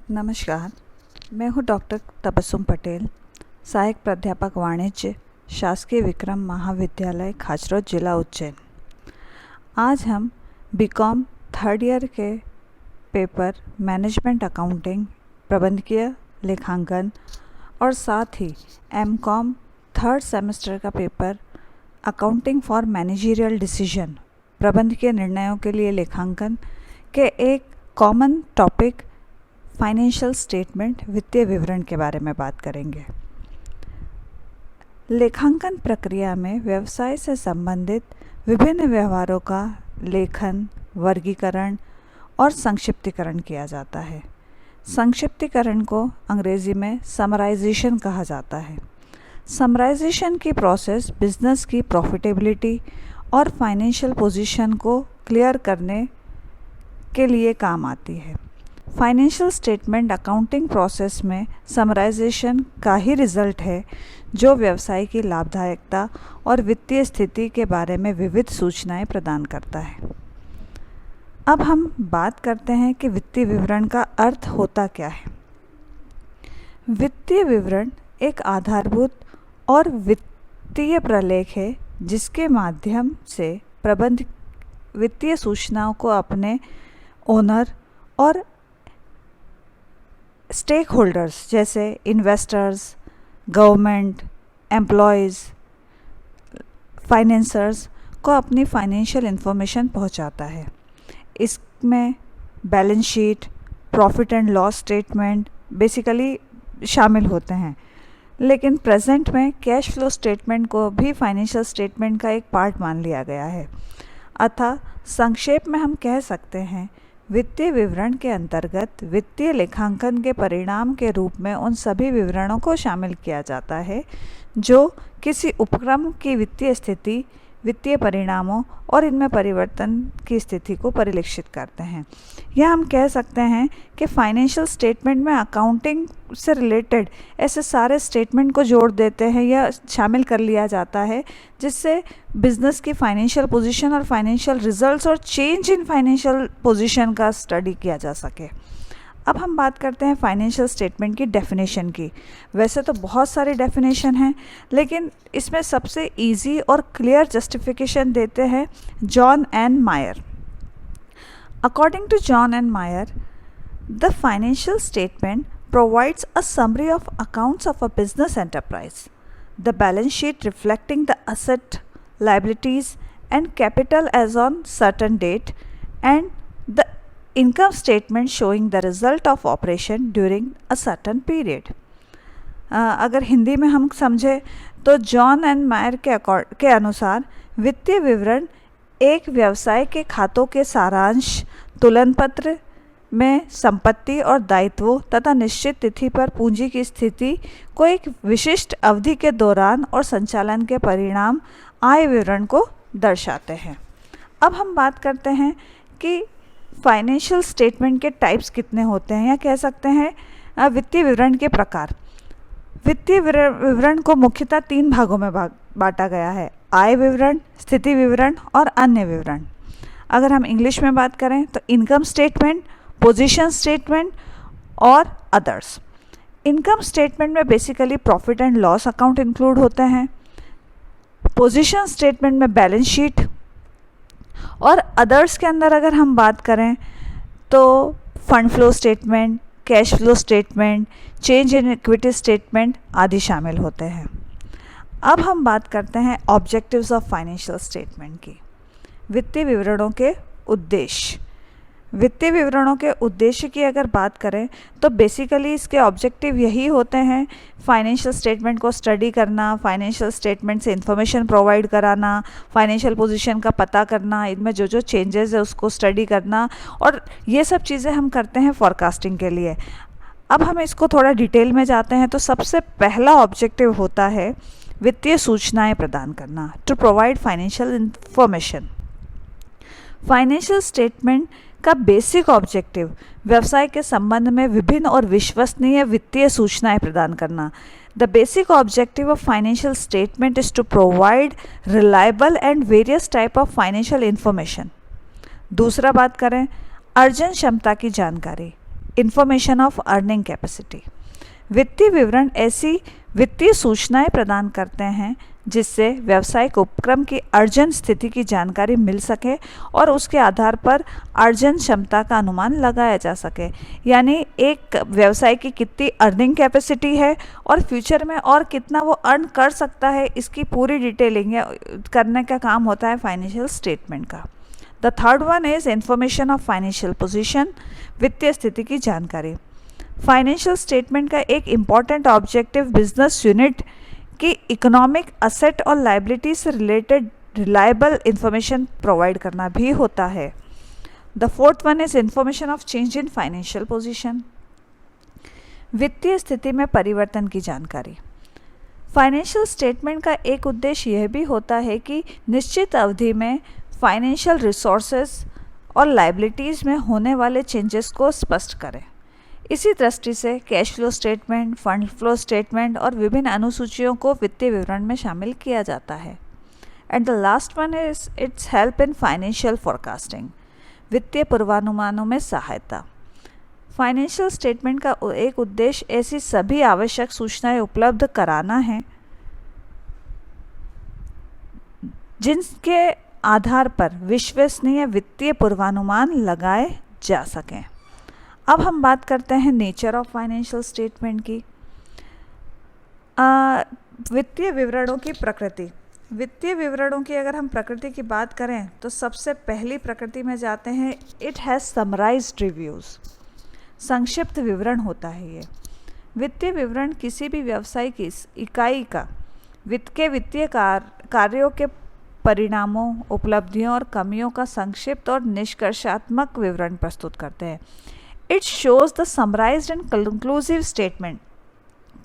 नमस्कार, मैं हूँ डॉक्टर तबस्सुम पटेल, सहायक प्राध्यापक वाणिज्य, शासकीय विक्रम महाविद्यालय खाचरोद, जिला उज्जैन। आज हम बीकॉम थर्ड ईयर के पेपर मैनेजमेंट अकाउंटिंग, प्रबंधकीय लेखांकन और साथ ही एमकॉम थर्ड सेमेस्टर का paper accounting for managerial decision, प्रबंधकीय निर्णयों के लिए लेखांकन के एक कॉमन टॉपिक फाइनेंशियल स्टेटमेंट, वित्तीय विवरण के बारे में बात करेंगे। लेखांकन प्रक्रिया में व्यवसाय से संबंधित विभिन्न व्यवहारों का लेखन, वर्गीकरण और संक्षिप्तीकरण किया जाता है। संक्षिप्तीकरण को अंग्रेजी में समराइजेशन कहा जाता है। समराइजेशन की प्रोसेस बिजनेस की प्रॉफिटेबिलिटी और फाइनेंशियल पोजीशन को क्लियर करने के लिए काम आती है। फाइनेंशियल स्टेटमेंट अकाउंटिंग प्रोसेस में समराइजेशन का ही रिजल्ट है जो व्यवसाय की लाभदायकता और वित्तीय स्थिति के बारे में विविध सूचनाएं प्रदान करता है। अब हम बात करते हैं कि वित्तीय विवरण का अर्थ होता क्या है। वित्तीय विवरण एक आधारभूत और वित्तीय प्रलेख है जिसके माध्यम से प्रबंध वित्तीय सूचनाओं को अपने ओनर और स्टेक होल्डर्स जैसे इन्वेस्टर्स, गवर्नमेंट, एम्प्लॉयज़, फाइनेंसर्स को अपनी फाइनेंशियल इन्फॉर्मेशन पहुंचाता है। इसमें balance sheet, profit and loss statement basically शामिल होते हैं, लेकिन प्रेजेंट में कैश फ्लो स्टेटमेंट को भी फाइनेंशियल स्टेटमेंट का एक पार्ट मान लिया गया है। अतः संक्षेप में हम कह सकते हैं, वित्तीय विवरण के अंतर्गत वित्तीय लेखांकन के परिणाम के रूप में उन सभी विवरणों को शामिल किया जाता है जो किसी उपक्रम की वित्तीय स्थिति, वित्तीय परिणामों और इनमें परिवर्तन की स्थिति को परिलक्षित करते हैं। यह हम कह सकते हैं कि फाइनेंशियल स्टेटमेंट में अकाउंटिंग से रिलेटेड ऐसे सारे स्टेटमेंट को जोड़ देते हैं या शामिल कर लिया जाता है जिससे बिजनेस की फाइनेंशियल पोजीशन और फाइनेंशियल रिजल्ट्स और चेंज इन फाइनेंशियल पोजीशन का स्टडी किया जा सके। अब हम बात करते हैं फाइनेंशियल स्टेटमेंट की डेफिनेशन की। वैसे तो बहुत सारी डेफिनेशन हैं, लेकिन इसमें सबसे इजी और क्लियर जस्टिफिकेशन देते हैं John N Mayar. According to John N Mayar, the financial statement provides a summary of accounts of a business enterprise, the balance sheet reflecting the asset, liabilities and capital as on certain date, and the income statement showing the result of operation during a certain period. अगर हिंदी में हम समझे तो John and मायर के अनुसार वित्तीय विवरण एक व्यवसाय के खातों के सारांश, तुलन पत्र में संपत्ति और दायित्वों तथा निश्चित तिथि पर पूंजी की स्थिति को एक विशिष्ट अवधि के दौरान और संचालन के परिणाम आय विवरण को दर्शाते हैं। अब हम बात करते हैं कि फाइनेंशियल स्टेटमेंट के टाइप्स कितने होते हैं, या कह सकते हैं वित्तीय विवरण के प्रकार। वित्तीय विवरण को मुख्यतः 3 भागों में बांटा गया है: आय विवरण, स्थिति विवरण और अन्य विवरण। अगर हम इंग्लिश में बात करें तो इनकम स्टेटमेंट, पोजीशन स्टेटमेंट और अदर्स। इनकम स्टेटमेंट में basically profit and loss account include होते हैं। पोजीशन स्टेटमेंट में बैलेंस शीट, और अदर्स के अंदर अगर हम बात करें तो fund flow statement, cash flow statement, change in equity statement आदि शामिल होते हैं। अब हम बात करते हैं ऑब्जेक्टिव्स ऑफ फाइनेंशियल स्टेटमेंट की। वित्तीय विवरणों के उद्देश्य। वित्तीय विवरणों के उद्देश्य की अगर बात करें तो बेसिकली इसके ऑब्जेक्टिव यही होते हैं: फाइनेंशियल स्टेटमेंट को स्टडी करना, फाइनेंशियल स्टेटमेंट से इंफॉर्मेशन प्रोवाइड कराना, फाइनेंशियल पोजीशन का पता करना, इनमें जो जो चेंजेस है उसको स्टडी करना, और ये सब चीज़ें हम करते हैं फॉरकास्टिंग के लिए। अब हम इसको थोड़ा डिटेल में जाते हैं तो सबसे पहला ऑब्जेक्टिव होता है वित्तीय सूचनाएं प्रदान करना, to provide financial information. Financial statement का बेसिक ऑब्जेक्टिव व्यवसाय के संबंध में विभिन्न और विश्वसनीय वित्तीय सूचनाएं प्रदान करना। The basic objective of financial statement is to provide reliable and various type of financial information. दूसरा बात करें अर्जन क्षमता की जानकारी, इंफॉर्मेशन ऑफ अर्निंग कैपेसिटी। वित्तीय विवरण ऐसी वित्तीय सूचनाएं प्रदान करते हैं जिससे व्यवसायिक उपक्रम की अर्जन स्थिति की जानकारी मिल सके और उसके आधार पर अर्जन क्षमता का अनुमान लगाया जा सके। यानी एक व्यवसाय की कितनी अर्निंग कैपेसिटी है और फ्यूचर में और कितना वो अर्न कर सकता है, इसकी पूरी डिटेलिंग करने का काम होता है फाइनेंशियल स्टेटमेंट का। The third one is information of financial position, वित्तीय स्थिति की जानकारी। फाइनेंशियल स्टेटमेंट का एक इम्पॉर्टेंट ऑब्जेक्टिव बिजनेस यूनिट की इकोनॉमिक असेट और लाइबिलिटी से रिलेटेड रिलायबल इंफॉर्मेशन प्रोवाइड करना भी होता है। The fourth one is information of change in financial position, वित्तीय स्थिति में परिवर्तन की जानकारी। फाइनेंशियल स्टेटमेंट का एक उद्देश्य यह भी होता है कि निश्चित अवधि में फाइनेंशियल रिसोर्सेज और लाइबिलिटीज़ में होने वाले चेंजेस को स्पष्ट करें। इसी दृष्टि से cash flow statement, fund flow statement और विभिन्न अनुसूचियों को वित्तीय विवरण में शामिल किया जाता है। And the last one is it's help in financial forecasting, वित्तीय पूर्वानुमानों में सहायता। फाइनेंशियल स्टेटमेंट का एक उद्देश्य ऐसी सभी आवश्यक सूचनाएं उपलब्ध कराना है जिनके आधार पर विश्वसनीय वित्तीय पूर्वानुमान लगाए जा सकें। अब हम बात करते हैं नेचर ऑफ फाइनेंशियल स्टेटमेंट की। वित्तीय विवरणों की प्रकृति। वित्तीय विवरणों की अगर हम प्रकृति की बात करें तो सबसे पहली प्रकृति में जाते हैं, इट हैज़ समराइज्ड रिव्यूज़, संक्षिप्त विवरण होता है ये। वित्तीय विवरण किसी भी व्यवसाय की इकाई का वित्तीय कार्यों के परिणामों, उपलब्धियों और कमियों का संक्षिप्त और निष्कर्षात्मक विवरण प्रस्तुत करते हैं। It shows the summarised and conclusive statement.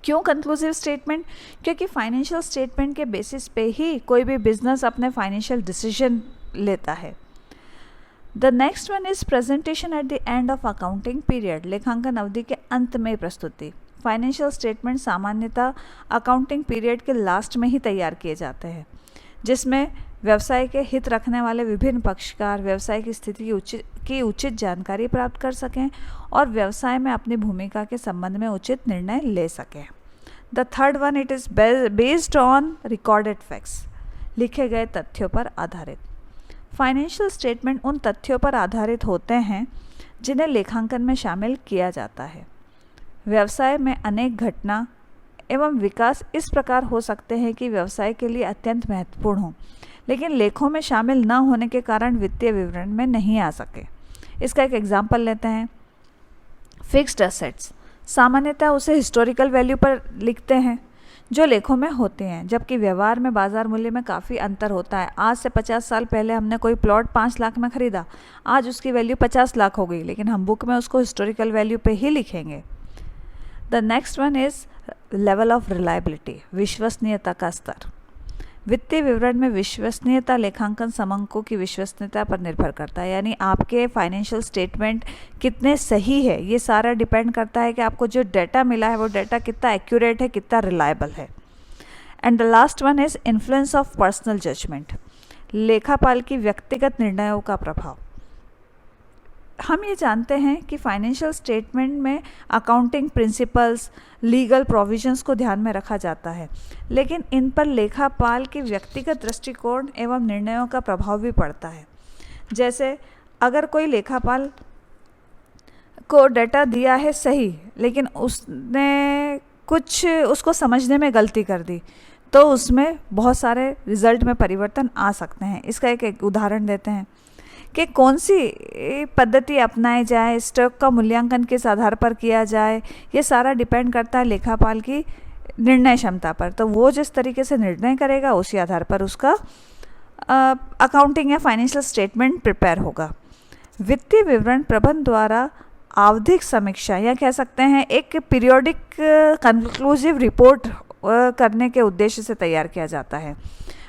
क्यों कंक्लूसिव स्टेटमेंट? क्योंकि फाइनेंशियल स्टेटमेंट के बेसिस पे ही कोई भी बिजनेस अपने फाइनेंशियल डिसीजन लेता है। The next one is presentation at the end of accounting period, लेखांकन अवधि के अंत में प्रस्तुति। फाइनेंशियल स्टेटमेंट सामान्यतः अकाउंटिंग पीरियड के लास्ट में ही तैयार किए जाते हैं, जिसमें व्यवसाय के हित रखने वाले विभिन्न पक्षकार व्यवसाय की स्थिति की उचित जानकारी प्राप्त कर सकें और व्यवसाय में अपनी भूमिका के संबंध में उचित निर्णय ले सकें। The third one, it is based on recorded facts, लिखे गए तथ्यों पर आधारित। फाइनेंशियल स्टेटमेंट उन तथ्यों पर आधारित होते हैं जिन्हें लेखांकन में शामिल किया जाता है। व्यवसाय में अनेक घटना एवं विकास इस प्रकार हो सकते हैं कि व्यवसाय के लिए अत्यंत महत्वपूर्ण हो, लेकिन लेखों में शामिल न होने के कारण वित्तीय विवरण में नहीं आ सके। इसका एक एग्जाम्पल लेते हैं। फिक्स्ड एसेट्स, सामान्यतः उसे हिस्टोरिकल वैल्यू पर लिखते हैं जो लेखों में होते हैं, जबकि व्यवहार में बाजार मूल्य में काफ़ी अंतर होता है। आज से 50 साल पहले हमने कोई प्लॉट 5 लाख में ख़रीदा, आज उसकी वैल्यू 50 लाख हो गई, लेकिन हम बुक में उसको हिस्टोरिकल वैल्यू पे ही लिखेंगे। The next one is level of reliability, विश्वसनीयता का स्तर। वित्तीय विवरण में विश्वसनीयता लेखांकन समंकों की विश्वसनीयता पर निर्भर करता है, यानी आपके फाइनेंशियल स्टेटमेंट कितने सही है ये सारा डिपेंड करता है कि आपको जो डाटा मिला है वो डाटा कितना एक्यूरेट है, कितना रिलायबल है। And the last one is influence of personal judgment, लेखापाल की व्यक्तिगत निर्णयों का प्रभाव। हम ये जानते हैं कि फाइनेंशियल स्टेटमेंट में अकाउंटिंग प्रिंसिपल्स, लीगल प्रोविजंस को ध्यान में रखा जाता है, लेकिन इन पर लेखापाल के व्यक्तिगत दृष्टिकोण एवं निर्णयों का प्रभाव भी पड़ता है। जैसे अगर कोई लेखापाल को डाटा दिया है सही, लेकिन उसने कुछ उसको समझने में गलती कर दी, तो उसमें बहुत सारे रिजल्ट में परिवर्तन आ सकते हैं। इसका एक उदाहरण देते हैं कि कौन सी पद्धति अपनाई जाए, स्टॉक का मूल्यांकन किस आधार पर किया जाए, ये सारा डिपेंड करता है लेखापाल की निर्णय क्षमता पर। तो वो जिस तरीके से निर्णय करेगा उसी आधार पर उसका अकाउंटिंग या फाइनेंशियल स्टेटमेंट प्रिपेयर होगा। वित्तीय विवरण प्रबंध द्वारा आवधिक समीक्षा या कह सकते हैं एक पीरियोडिक कंक्लूसिव रिपोर्ट करने के उद्देश्य से तैयार किया जाता है।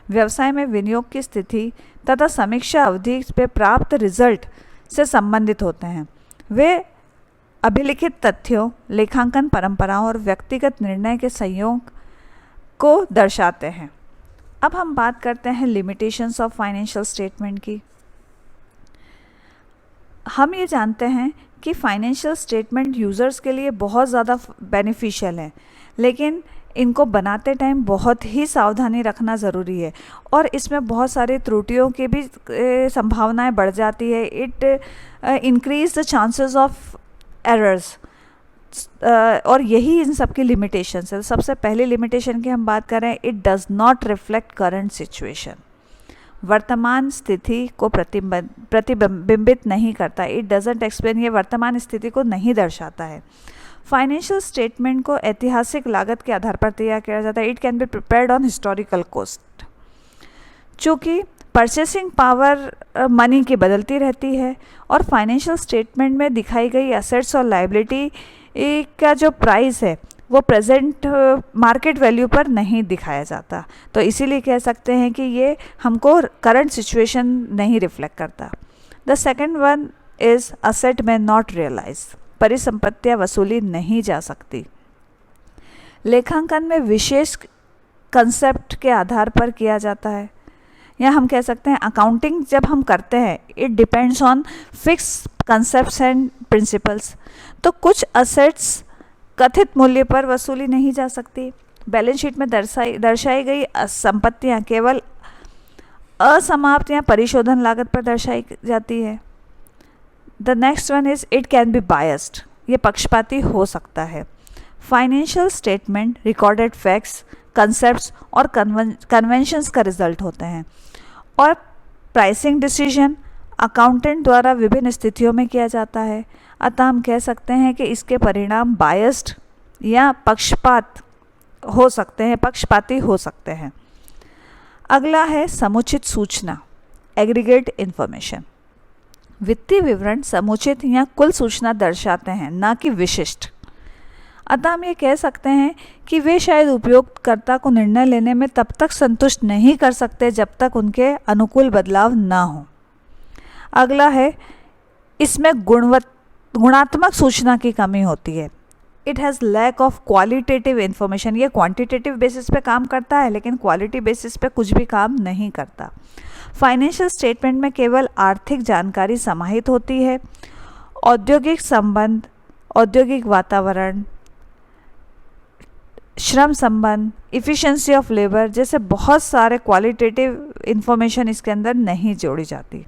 व्यवसाय में विनियोग की स्थिति तथा समीक्षा अवधि पे प्राप्त रिजल्ट से संबंधित होते हैं। वे अभिलिखित तथ्यों, लेखांकन परंपराओं और व्यक्तिगत निर्णय के संयोग को दर्शाते हैं। अब हम बात करते हैं लिमिटेशंस ऑफ फाइनेंशियल स्टेटमेंट की। हम ये जानते हैं कि फाइनेंशियल स्टेटमेंट यूज़र्स के लिए बहुत ज़्यादा बेनिफिशियल है, लेकिन इनको बनाते टाइम बहुत ही सावधानी रखना ज़रूरी है और इसमें बहुत सारी त्रुटियों की भी संभावनाएं बढ़ जाती है. It increase the chances of errors और यही इन सब की लिमिटेशंस है. सबसे पहली लिमिटेशन की हम बात करें, it does not reflect current situation. वर्तमान स्थिति को प्रतिबिंबित नहीं करता. इट डजेंट एक्सप्लेन, ये वर्तमान स्थिति को नहीं दर्शाता है. फाइनेंशियल स्टेटमेंट को ऐतिहासिक लागत के आधार पर तैयार किया जाता है. It can be prepared on historical cost. चूँकि परचेसिंग पावर मनी की बदलती रहती है और फाइनेंशियल स्टेटमेंट में दिखाई गई एसेट्स और लायबिलिटी का जो प्राइस है वो प्रेजेंट मार्केट वैल्यू पर नहीं दिखाया जाता, तो इसीलिए कह सकते हैं कि ये हमको करंट सिचुएशन नहीं रिफ्लेक्ट करता. The second one is asset में नॉट रियलाइज. परिसंपत्तियाँ वसूली नहीं जा सकती. लेखांकन में विशेष कंसेप्ट के आधार पर किया जाता है, या हम कह सकते हैं अकाउंटिंग जब हम करते हैं it depends on fix concepts and principles. तो कुछ असेट्स कथित मूल्य पर वसूली नहीं जा सकती. बैलेंस शीट में दर्शाई गई संपत्तियां केवल असमाप्त या परिशोधन लागत पर दर्शाई जाती है. The next one is it can be biased. ये पक्षपाती हो सकता है. Financial statement recorded facts, concepts और कन्वेंशंस का रिजल्ट होते हैं और प्राइसिंग डिसीजन अकाउंटेंट द्वारा विभिन्न स्थितियों में किया जाता है. अतः हम कह सकते हैं कि इसके परिणाम बायस्ड या पक्षपाती हो सकते हैं. अगला है समुचित सूचना, एग्रीगेट इन्फॉर्मेशन. वित्तीय विवरण समुचित या कुल सूचना दर्शाते हैं, ना कि विशिष्ट. अतः हम ये कह सकते हैं कि वे शायद उपयोगकर्ता को निर्णय लेने में तब तक संतुष्ट नहीं कर सकते जब तक उनके अनुकूल बदलाव ना हो. अगला है इसमें गुणात्मक सूचना की कमी होती है. It has lack of qualitative information. ये क्वांटिटेटिव बेसिस पे काम करता है लेकिन क्वालिटी बेसिस पे कुछ भी काम नहीं करता. फाइनेंशियल स्टेटमेंट में केवल आर्थिक जानकारी समाहित होती है. औद्योगिक संबंध, औद्योगिक वातावरण, श्रम संबंध, इफ़िशेंसी ऑफ लेबर जैसे बहुत सारे क्वालिटेटिव इंफॉर्मेशन इसके अंदर नहीं जोड़ी जाती.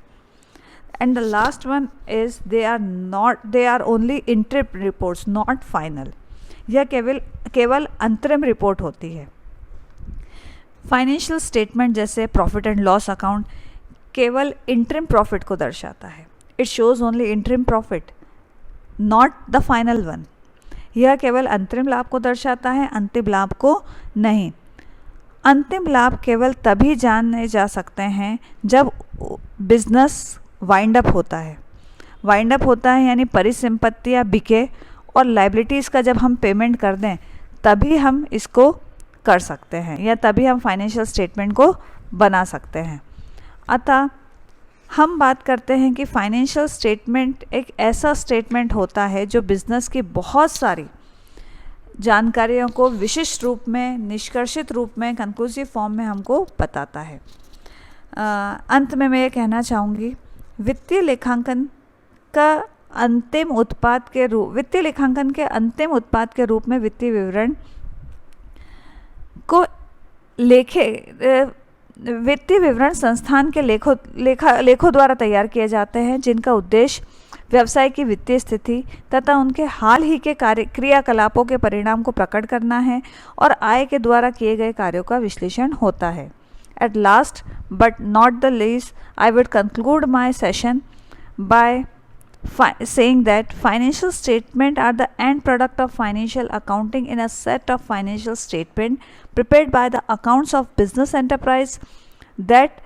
And the last one is they are only interim reports, not final. यह केवल अंतरिम रिपोर्ट होती है. फाइनेंशियल स्टेटमेंट जैसे प्रॉफिट एंड लॉस अकाउंट केवल इंटरिम प्रॉफिट को दर्शाता है. It shows only interim profit, not the final one. यह केवल अंतरिम लाभ को दर्शाता है, अंतिम लाभ को नहीं. अंतिम लाभ केवल तभी जाने जा सकते हैं जब बिजनेस वाइंड अप होता है. वाइंड अप होता है यानी परिसंपत्तियाँ बिके और लाइबिलिटीज़ का जब हम पेमेंट कर दें तभी हम इसको कर सकते हैं या तभी हम फाइनेंशियल स्टेटमेंट को बना सकते हैं. अतः हम बात करते हैं कि फाइनेंशियल स्टेटमेंट एक ऐसा स्टेटमेंट होता है जो बिज़नेस की बहुत सारी जानकारियों को विशिष्ट रूप में, निष्कर्षित रूप में, कंक्लूसिव फॉर्म में हमको बताता है. अंत में मैं ये कहना चाहूँगी, वित्तीय लेखांकन के अंतिम उत्पाद के रूप में वित्तीय विवरण को वित्तीय विवरण संस्थान के लेखों द्वारा तैयार किए जाते हैं जिनका उद्देश्य व्यवसाय की वित्तीय स्थिति तथा उनके हाल ही के क्रियाकलापों के परिणाम को प्रकट करना है और आय के द्वारा किए गए कार्यों का विश्लेषण होता है. At last but not the least, I would conclude my session by saying that financial statements are the end product of financial accounting in a set of financial statements prepared by the accounts of business enterprise that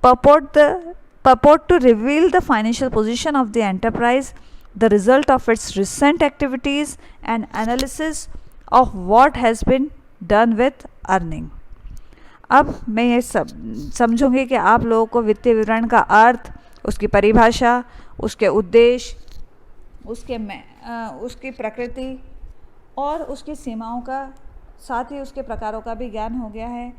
purport to reveal the financial position of the enterprise, the result of its recent activities, and analysis of what has been done with earning. अब मैं ये सब समझूंगी कि आप लोगों को वित्तीय विवरण का अर्थ, उसकी परिभाषा, उसके उद्देश्य, उसकी प्रकृति और उसकी सीमाओं का, साथ ही उसके प्रकारों का भी ज्ञान हो गया है.